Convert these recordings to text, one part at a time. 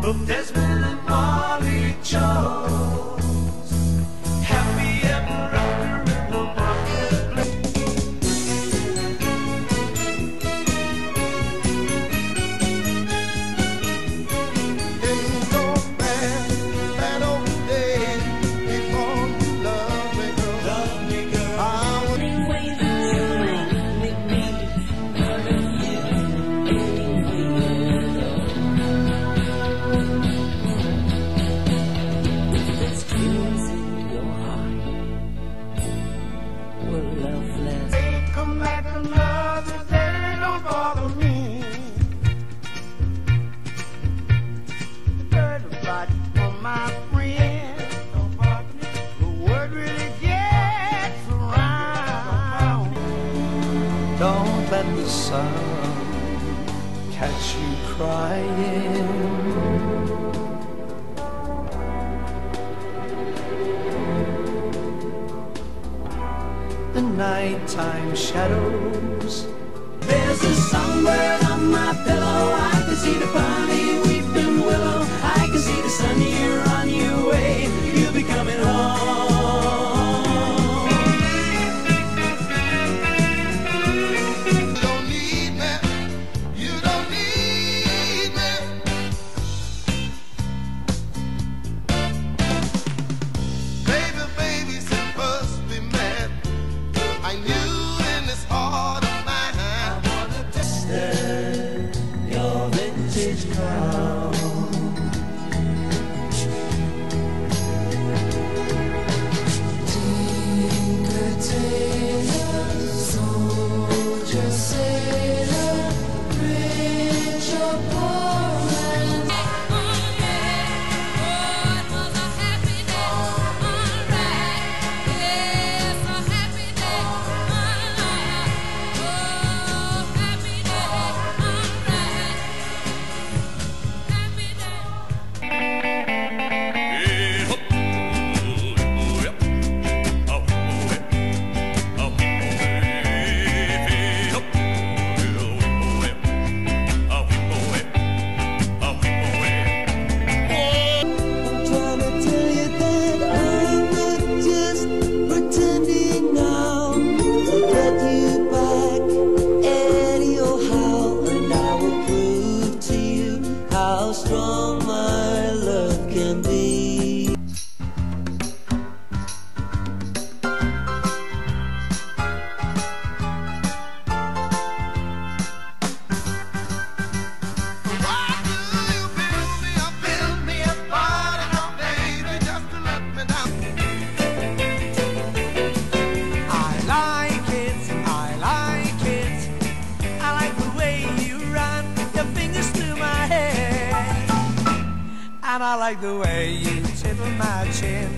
of Desmond and Molly Jones. Happy ever after in the marketplace. Didn't go bad, bad old days before you loved me, girl. Love me, girl. I was come back another day, don't bother me. Heard about you from my friend, don't bother me. The word really gets around. Don't let the sun catch you crying. The nighttime shadows. There's a songbird on my pillow. I can see the bunny weeping willow. I can see the sun here on your way. You'll be coming home. You don't need me. You don't need me. Baby, baby, since first we met, I knew in this heart of mine Your vintage crown. Tinker tailor, soldier sailor, rich or poor man. How strong my love can be. Why do you build me a body, no baby, just to let me down? I like it, I like it. I like the way you run your fingers through my hair. And I like the way you tickle my chin.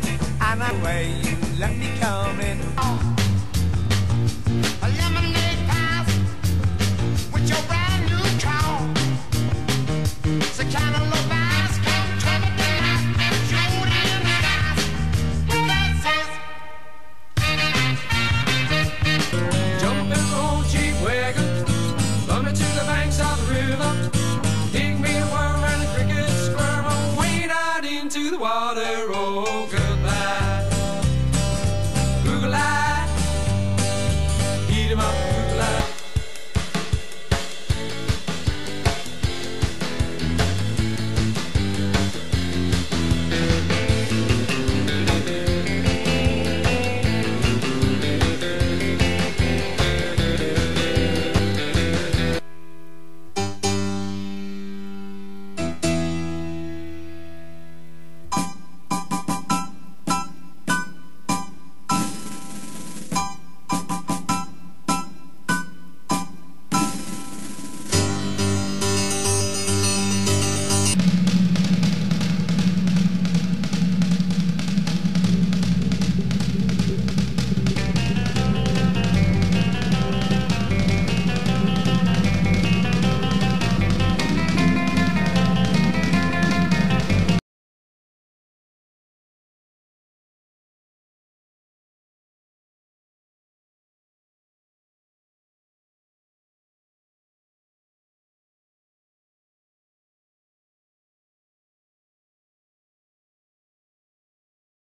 And the way you let me come in. A lemonade pass with your brand new car. It's the kind of love eyes come trouble the night and shoot in the skies. That says, Jump in the old Jeep wagon, run me to the banks of the river, dig me a worm and the crickets squirm, and wade out into the water, oh girl.